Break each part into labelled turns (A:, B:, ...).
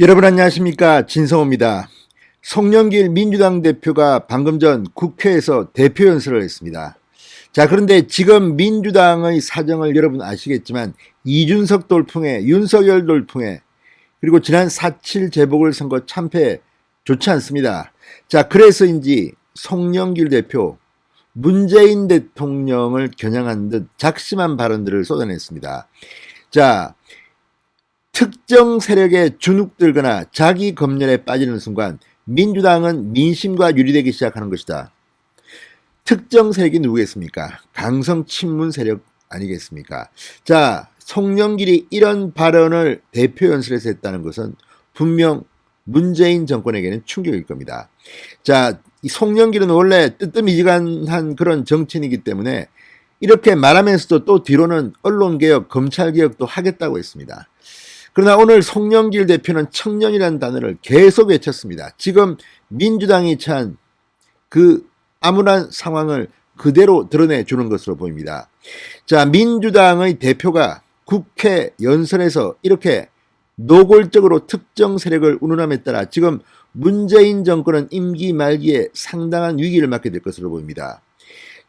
A: 여러분 안녕하십니까, 진성호입니다. 송영길 민주당 대표가 방금 전 국회에서 대표 연설을 했습니다. 자, 그런데 지금 민주당의 사정을 여러분 아시겠지만 이준석 돌풍에, 윤석열 돌풍에, 그리고 지난 4.7 재보궐선거 참패 좋지 않습니다. 자, 그래서인지 송영길 대표 문재인 대통령을 겨냥한 듯 작심한 발언들을 쏟아냈습니다. 자, 특정 세력에 주눅들거나 자기 검열에 빠지는 순간 민주당은 민심과 유리되기 시작하는 것이다. 특정 세력이 누구겠습니까? 강성 친문 세력 아니겠습니까? 자, 송영길이 이런 발언을 대표 연설에서 했다는 것은 분명 문재인 정권에게는 충격일 겁니다. 자, 이 송영길은 원래 뜨뜻미지근한 그런 정치인이기 때문에 이렇게 말하면서도 또 뒤로는 언론개혁, 검찰개혁도 하겠다고 했습니다. 그러나 오늘 송영길 대표는 청년이라는 단어를 계속 외쳤습니다. 지금 민주당이 처한 그 암울한 상황을 그대로 드러내주는 것으로 보입니다. 자, 민주당의 대표가 국회 연설에서 이렇게 노골적으로 특정 세력을 운운함에 따라 지금 문재인 정권은 임기 말기에 상당한 위기를 맞게 될 것으로 보입니다.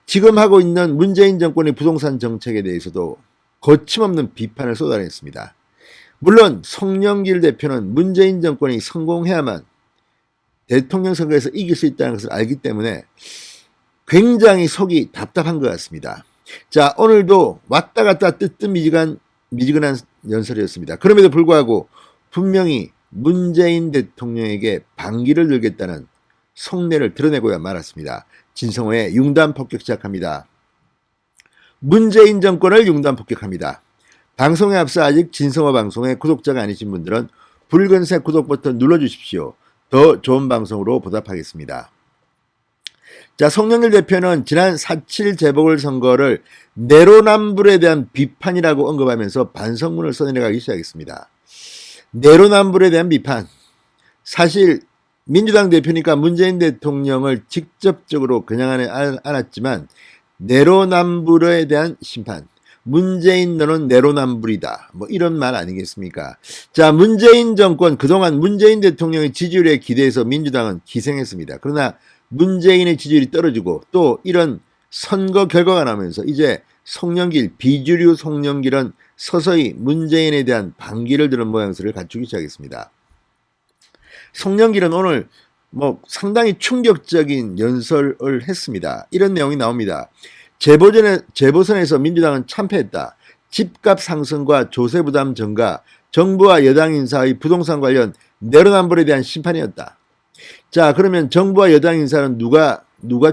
A: 지금 하고 있는 문재인 정권의 부동산 정책에 대해서도 거침없는 비판을 쏟아냈습니다. 물론 송영길 대표는 문재인 정권이 성공해야만 대통령 선거에서 이길 수 있다는 것을 알기 때문에 굉장히 속이 답답한 것 같습니다. 자, 오늘도 왔다 갔다 뜨뜻미지근한 연설이었습니다. 그럼에도 불구하고 분명히 문재인 대통령에게 반기를 들겠다는 속내를 드러내고야 말았습니다. 진성호의 융단 폭격 시작합니다. 문재인 정권을 융단 폭격합니다. 방송에 앞서 아직 진성호 방송의 구독자가 아니신 분들은 붉은색 구독 버튼 눌러주십시오. 더 좋은 방송으로 보답하겠습니다. 자, 송영길 대표는 지난 4.7 재보궐선거를 내로남불에 대한 비판이라고 언급하면서 반성문을 써내려가기 시작했습니다. 내로남불에 대한 비판. 사실 민주당 대표니까 문재인 대통령을 직접적으로 겨냥하지 않았지만 내로남불에 대한 심판. 문재인 너는 내로남불이다. 뭐 이런 말 아니겠습니까? 자, 문재인 정권 그동안 문재인 대통령의 지지율에 기대해서 민주당은 기생했습니다. 그러나 문재인의 지지율이 떨어지고 또 이런 선거 결과가 나오면서 이제 송영길, 비주류 송영길은 서서히 문재인에 대한 반기를 드는 모양새를 갖추기 시작했습니다. 송영길은 오늘 뭐 상당히 충격적인 연설을 했습니다. 이런 내용이 나옵니다. 재보선에서 민주당은 참패했다. 집값 상승과 조세 부담 증가, 정부와 여당 인사의 부동산 관련 내로남불에 대한 심판이었다. 자, 그러면 정부와 여당 인사는 누가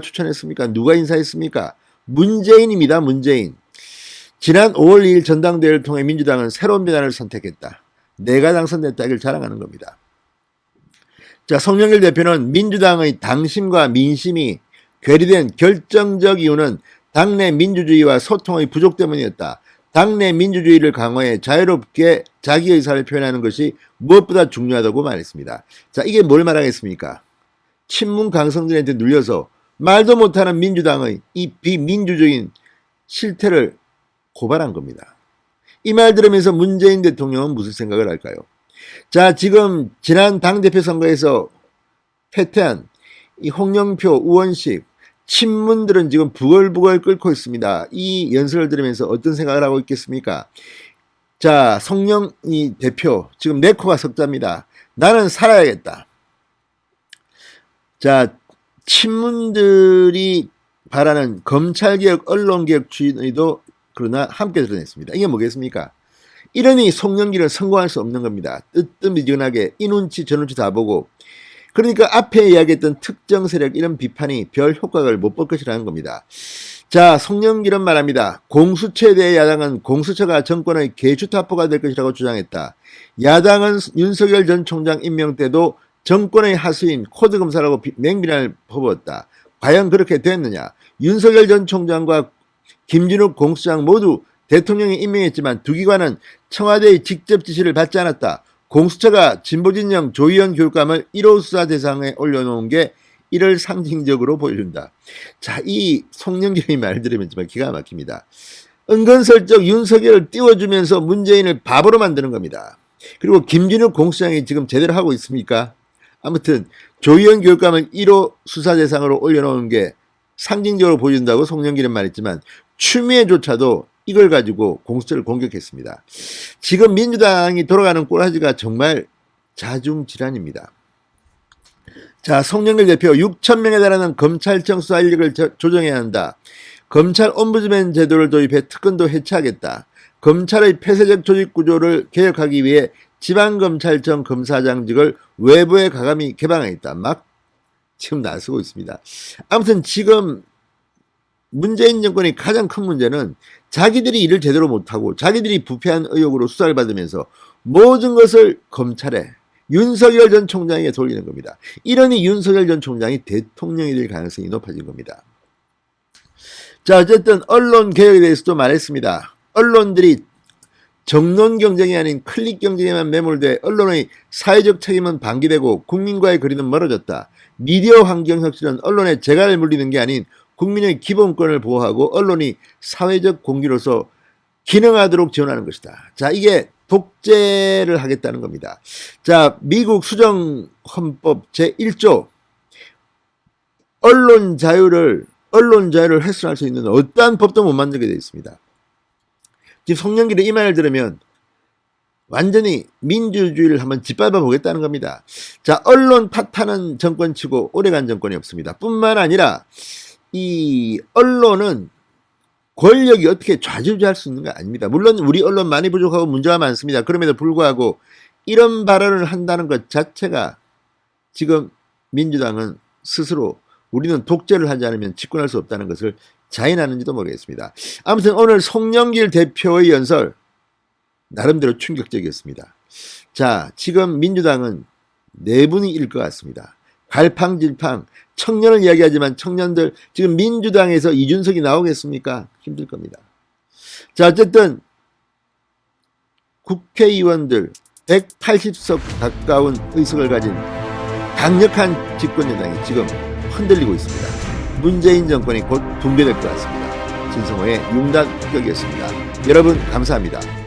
A: 추천했습니까? 누가 인사했습니까? 문재인입니다. 문재인. 지난 5월 2일 전당대회를 통해 민주당은 새로운 변화를 선택했다. 내가 당선됐다기를 자랑하는 겁니다. 자, 송영길 대표는 민주당의 당심과 민심이 괴리된 결정적 이유는 당내 민주주의와 소통의 부족 때문이었다. 당내 민주주의를 강화해 자유롭게 자기 의사를 표현하는 것이 무엇보다 중요하다고 말했습니다. 자, 이게 뭘 말하겠습니까? 친문 강성들한테 눌려서 말도 못하는 민주당의 이 비민주적인 실태를 고발한 겁니다. 이 말 들으면서 문재인 대통령은 무슨 생각을 할까요? 자, 지금 지난 당대표 선거에서 패퇴한 이 홍영표, 우원식 친문들은 지금 부글부글 끓고 있습니다. 이 연설을 들으면서 어떤 생각을 하고 있겠습니까? 자, 송영희 대표 지금 내 코가 석자입니다. 나는 살아야겠다. 자, 친문들이 바라는 검찰개혁, 언론개혁 추진의도 그러나 함께 드러냈습니다. 이게 뭐겠습니까? 이러니 송영길은 성공할 수 없는 겁니다. 뜨뜻미지근하게 이 눈치 저 눈치 다 보고, 그러니까 앞에 이야기했던 특정 세력 이런 비판이 별 효과를 못 볼 것이라는 겁니다. 자, 송영길은 말합니다. 공수처에 대해 야당은 공수처가 정권의 개주타포가 될 것이라고 주장했다. 야당은 윤석열 전 총장 임명 때도 정권의 하수인 코드검사라고 맹비난을 퍼부었다. 과연 그렇게 됐느냐? 윤석열 전 총장과 김진욱 공수장 모두 대통령이 임명했지만 두 기관은 청와대의 직접 지시를 받지 않았다. 공수처가 진보진영 조희연 교육감을 1호 수사 대상에 올려놓은 게 이를 상징적으로 보여준다. 자, 이 송영길의 말 들으면 정말 기가 막힙니다. 은근슬쩍 윤석열을 띄워주면서 문재인을 바보로 만드는 겁니다. 그리고 김진욱 공수장이 지금 제대로 하고 있습니까? 아무튼 조희연 교육감을 1호 수사 대상으로 올려놓은 게 상징적으로 보여준다고 송영길은 말했지만 추미애조차도 이걸 가지고 공수처를 공격했습니다. 지금 민주당이 돌아가는 꼬라지가 정말 자중질환입니다. 자, 송영길 대표 6,000명에 달하는 검찰청 수사 인력을 조정해야 한다. 검찰 옴부즈맨 제도를 도입해 특권도 해체하겠다. 검찰의 폐쇄적 조직 구조를 개혁하기 위해 지방검찰청 검사장직을 외부에 가감히 개방하겠다. 막 지금 나서고 있습니다. 아무튼 지금 문재인 정권의 가장 큰 문제는 자기들이 일을 제대로 못하고 자기들이 부패한 의혹으로 수사를 받으면서 모든 것을 검찰에 윤석열 전 총장에게 돌리는 겁니다. 이러니 윤석열 전 총장이 대통령이 될 가능성이 높아진 겁니다. 자, 어쨌든 언론 개혁에 대해서도 말했습니다. 언론들이 정론 경쟁이 아닌 클릭 경쟁에만 매몰돼 언론의 사회적 책임은 방기되고 국민과의 거리는 멀어졌다. 미디어 환경 혁신은 언론의 재갈을 물리는 게 아닌 국민의 기본권을 보호하고 언론이 사회적 공기로서 기능하도록 지원하는 것이다. 자, 이게 독재를 하겠다는 겁니다. 자, 미국 수정헌법 제1조 언론 자유를 훼손할 수 있는 어떠한 법도 못 만들게 되어 있습니다. 지금 송영길의 이 말을 들으면 완전히 민주주의를 한번 짓밟아 보겠다는 겁니다. 자, 언론 탓하는 정권치고 오래간 정권이 없습니다. 뿐만 아니라 이 언론은 권력이 어떻게 좌지우지할 수 있는 거 아닙니다. 물론 우리 언론 많이 부족하고 문제가 많습니다. 그럼에도 불구하고 이런 발언을 한다는 것 자체가 지금 민주당은 스스로 우리는 독재를 하지 않으면 집권할 수 없다는 것을 자인하는지도 모르겠습니다. 아무튼 오늘 송영길 대표의 연설 나름대로 충격적이었습니다. 자, 지금 민주당은 네 분이 일 것 같습니다. 갈팡질팡 청년을 이야기하지만 청년들 지금 민주당에서 이준석이 나오겠습니까? 힘들 겁니다. 자, 어쨌든 국회의원들 180석 가까운 의석을 가진 강력한 집권여당이 지금 흔들리고 있습니다. 문재인 정권이 곧 붕괴될 것 같습니다. 진성호의 융단 폭격이었습니다. 여러분 감사합니다.